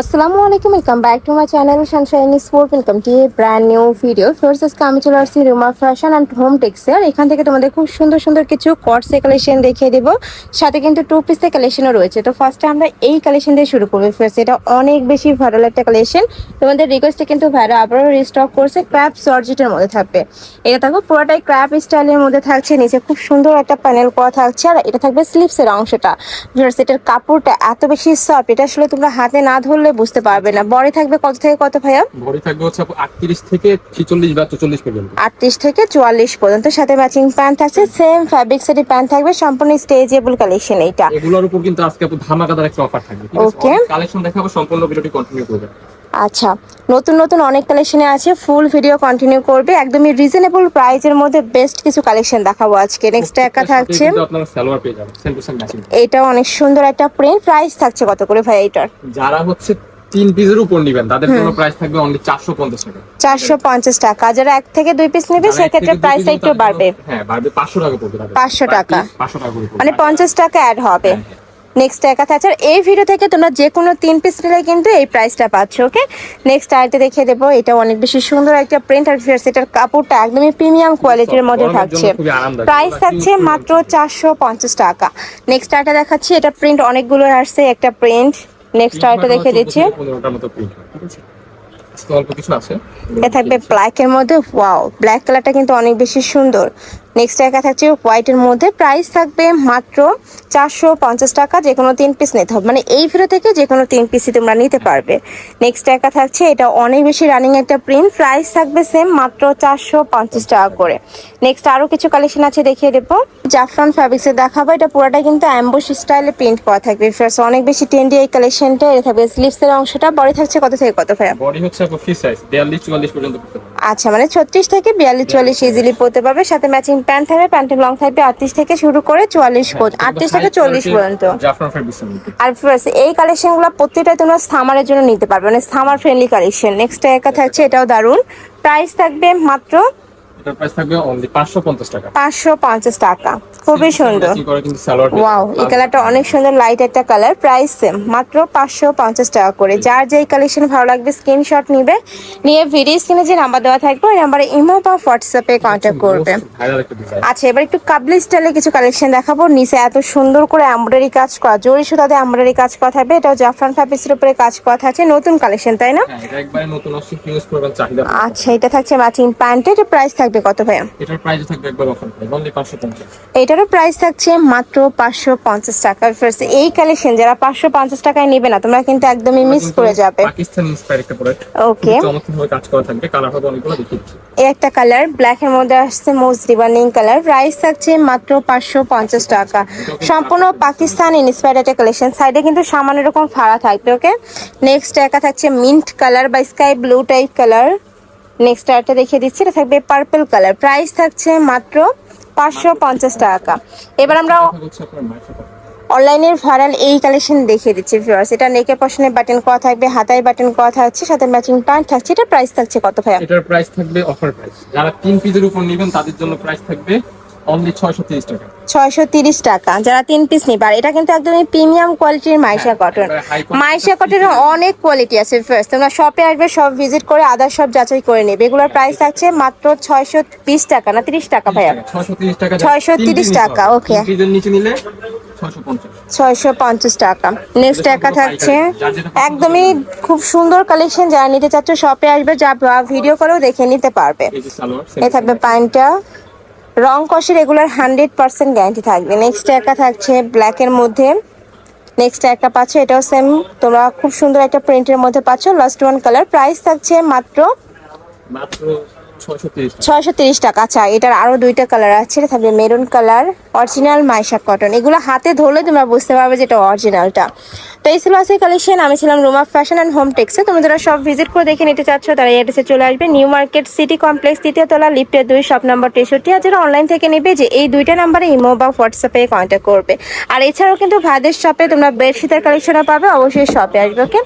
আসসালামু আলাইকুম, welcome back to my channel Sunshine sport. Welcome to A brand new video. First আজকে আমি চলে আসছি রুমা ফ্যাশন অ্যান্ড হোম টেক্সের। এখান থেকে তোমাদের খুব সুন্দর সুন্দর কিছু কটসে কালেকশন দেখিয়ে দেবো, সাথে কিন্তু টু পিসের কালেকশনও রয়েছে। তো ফার্স্টে আমরা এই কালেকশন দিয়ে শুরু করবো। ফার্স্ট এটা অনেক বেশি ভালো একটা কালেকশন, তোমাদের রিকোয়েস্টে কিন্তু ভাইরা আবারও রিস্টক করছে। ক্র্যাপ জর্জেটের মধ্যে থাকবে, এটা থাকবে পুরোটাই ক্র্যাপ স্টাইলের মধ্যে থাকছে। নিচে খুব সুন্দর একটা প্যানেল করা থাকছে, আর এটা থাকবে স্লিভসের অংশটা। এটার কাপড়টা এত বেশি সফট, এটা আসলে তোমরা হাতে না ধরলে বুঝতে পারবে না। বডি থাকবে কত থেকে কত ভাইয়া? বডি থাকবে হচ্ছে 38 থেকে 46 বা 44 পর্যন্ত। 38 থেকে 44 পর্যন্ত, সাথে ম্যাচিং প্যান্ট থাকছে। সেম ফ্যাব্রিক্সেরই প্যান্ট থাকবে, সম্পূর্ণ স্ট্রেচেবল কালেকশন। এইটা এগুলোর উপর কিন্তু আজকে আপু ধামাকাদার একটা অফার থাকবে। ঠিক আছে, ওকে, কালেকশন দেখাবো, সম্পূর্ণ ভিডিওটি কন্টিনিউ করবে। আচ্ছা, নতুন নতুন অনেক কালেকশনে আছে, ফুল ভিডিও কন্টিনিউ করবে। একদমই রিজনেবল প্রাইসের মধ্যে বেস্ট কিছু কালেকশন দেখাবো আজকে। নেক্সট একটা থাকছে, কিন্তু আপনারা সালোয়ার পেয়ে যাবেন সেম টু সেম ম্যাচিং। এটা অনেক সুন্দর একটা প্রিন্ট। প্রাইস থাকছে কত করে ভাই এটার? যারা হচ্ছে 3 পিসের উপর নেবেন তাদের জন্য প্রাইস থাকবে অনলি 450 টাকা। 450 টাকা। যারা 1 থেকে 2 পিস নেবে সেক্ষেত্রে প্রাইসটা একটু বাড়বে। হ্যাঁ, বাড়বে 500 টাকা পড়বে। 500 টাকা, 500 টাকা করে মানে 50 টাকা অ্যাড হবে। নেক্সট একা থাকছে। আর এই ভিডিও থেকে তোমরা যে কোনো 3 পিস নিলে কিন্তু এই প্রাইসটা পাচ্ছ। ওকে, নেক্সট আরেকটা দেখিয়ে দেবো। এটা অনেক বেশি সুন্দর একটা প্রিন্ট, আর এটার কাপড়টা একদমই প্রিমিয়াম কোয়ালিটির মধ্যে থাকছে। প্রাইস থাকছে মাত্র 450 টাকা। নেক্সট আরেকটা দেখাচ্ছি, এটা প্রিন্ট অনেকগুলো আসছে, একটা প্রিন্ট। নেক্সট আরেকটা দেখিয়ে দিচ্ছি, অল্প কিছু আছে। এটা থাকবে ব্ল্যাক এর মধ্যে। ওয়াও, ব্ল্যাক কালারটা কিন্তু অনেক বেশি সুন্দর। নেক্সট একা থাকছে হোয়াইট এর মধ্যে। প্রাইস থাকবে মাত্র 450 টাকা। যে কোনো 3 পিস নিতে হবে, মানে এই ভিডিও থেকে যে কোনো 3 পিসই তোমরা নিতে পারবে। নেক্সট একা থাকছে, এটা অনেক বেশি রানিং একটা প্রিন্ট। প্রাইস থাকবে সেম, মাত্র 450 টাকা করে। নেক্সট আরো কিছু কালেকশন আছে, দেখিয়ে দেবো। জাফরান ফ্যাব্রিক্সে দেখাবো, এটা পুরোটা কিন্তু অ্যাম্বুশ স্টাইলে প্রিন্ট করা থাকবে। ফার্স্ট অনেক বেশি ট্রেন্ডি এই কালেকশনটা। এটা থাকবে স্লিভসের অংশটা। বডি থাকছে কত থেকে কত ভাইয়া? বডি হচ্ছে ফ্রি সাইজ 42 44 পর্যন্ত পড়তে পারবে। আচ্ছা, মানে 36 থেকে 42 44 ইজিলি পড়তে পারবে। সাথে ম্যাচিং প্যান্ট থাকবে, প্যান্টের লং থাকবে 38 থেকে শুরু করে 44 পর্যন্ত, 38 থেকে 40 পর্যন্ত। জাফরান ফ্যাব্রিক্স। আর ফার্স্ট এই কালেকশনগুলো প্রত্যেকটাই তোমরা সামারের জন্য নিতে পারবে, মানে সামার ফ্রেন্ডলি কালেকশন। নেক্সট একা থাকছে, এটাও দারুন। প্রাইস থাকবে মাত্র, এটার প্রাইস থাকবে অনলি 550 টাকা। 550 টাকা, খুবই সুন্দর। ওয়াও, এই কালারটা অনেক সুন্দর, লাইট একটা কালার। প্রাইস সেম, মাত্র 550 টাকা করে। যার যেই কালেকশন ভালো লাগবে স্ক্রিনশট নিবে, নিয়ে ভিডিও স্ক্রিনে যে নাম্বার দেওয়া থাকবে ওই নাম্বারে ইমো বা হোয়াটসঅ্যাপে কন্ট্যাক্ট করবে। আচ্ছা, এবার একটু কাবলি স্টাইলে কিছু কালেকশন দেখাবো। নিচে এত সুন্দর করে এমব্রয়ডারি কাজ করা, জরি সুতাতে এমব্রয়ডারি কাজ করা থাকবে। এটাও জাফরান ফ্যাব্রিক্সের উপরে কাজ করা থাকছে। নতুন কালেকশন, তাই না? এটা একবারে নতুন আসছে, ইউজ করবেন চাহিদা। আচ্ছা, এটা থাকছে ম্যাচিং প্যান্ট। এর প্রাইস থাকবে কত ভাইয়া? এটার প্রাইস থাকবে একবার অফার প্রাইস অনলি 550। এটারও প্রাইস থাকছে মাত্র 550 টাকা। ফার্স্ট এই কালেকশন যারা 550 টাকায় নেবে না, তোমরা কিন্তু একদমই মিস করে যাবে। পাকিস্তান ইন্সপায়ার একটা প্রোডাক্ট। ওকে, চমৎকারভাবে কাজ করা থাকবে। কালার হবে অনেকগুলো, দেখিচ্ছি। এই একটা কালার ব্ল্যাক এর মধ্যে আসছে, মোস্ট রিবার্নিং কালার। প্রাইস থাকছে মাত্র 550 টাকা। সম্পূর্ণ পাকিস্তান ইন্সপায়ার্ড একটা কালেকশন। সাইডে কিন্তু সামান্য এরকম ফাড়া থাকবে। ওকে, নেক্সট একা থাকছে মিন্ট কালার বা sky blue type colour. Next আরেকটা দেখিয়ে দিচ্ছি, এটা থাকবে পার্পল কালার। প্রাইস থাকছে মাত্র 550 টাকা। এবার আমরা অনলাইনের ভাইরাল এই কালেকশন দেখিয়ে দিচ্ছি ভিউয়ার্স। এটা নেকের পশনে বাটন করা থাকবে, হাতায় বাটন করা থাকছে, সাথে ম্যাচিং প্যান্ট থাকছে। এটা প্রাইস থাকছে কত ভাইয়া? এটার প্রাইস থাকবে অফার প্রাইস। যারা 3 পিসের উপর নেবেন তাদের জন্য প্রাইস থাকবে অনলি 630 টাকা। 630 টাকা, যারা 3 পিস নিবে। আর এটা কিন্তু একদমই প্রিমিয়াম কোয়ালিটির মাইশা কটন। মাইশা কটনের অনেক কোয়ালিটি আছে ফার্স্ট, তোমরা শপে আসবে, সব ভিজিট করে আদার সব যাচাই করে নেবে। এগুলোর প্রাইস থাকছে মাত্র 620 টাকা, না 30 টাকা ভাইয়া? 630 টাকা। 630 টাকা। ওকে, 3 পিসের নিচে নিলে 650। 650 টাকা। নেক্সট একা থাকছে একদমই খুব সুন্দর কালেকশন। যারা নিতে চাচ্ছ শপে আসবে, যা ভিডিও করেও দেখে নিতে পারবে। এই থাকবে প্যান্টটা, রং কষে রেগুলার 100% গ্যারান্টি থাকবে। নেক্সট একা থাকছে ব্ল্যাক এর মধ্যে। নেক্সট একটা পাচ্ছ, এটাও সেম, তোমরা খুব সুন্দর একটা প্রিন্টের মধ্যে পাচ্ছ, লাস্ট ওয়ান কালার। প্রাইস থাকছে মাত্র 630 টাকা। আচ্ছা, এটার আরো 2টা কালার আছে। এটা থাকবে maroon colour, original Maisha cotton. এগুলো হাতে ধরলে তোমরা বুঝতে পারবে যে এটা অরিজিনালটা। তো এই ছিল আজকের কালেকশন। আমি ছিলাম রুমা ফ্যাশন অ্যান্ড হোম টেক্সে। তুমি যারা সব ভিজিট করে দেখে নিতে চাচ্ছ তারা এই অ্যাড্রেসে চলে আসবে, নিউ মার্কেট সিটি কমপ্লেক্স, 3য় তলা, লিফটের 2, শপ নাম্বার 63। আর যারা অনলাইন থেকে নেবে, যে এই 2টা নাম্বারে ইমো বা হোয়াটসঅ্যাপে কন্ট্যাক্ট করবে। আর এছাড়াও কিন্তু ভাইদের শপে তোমরা বেডশিটের কালেকশনও পাবে, অবশ্যই শপে আসবে। ওকে।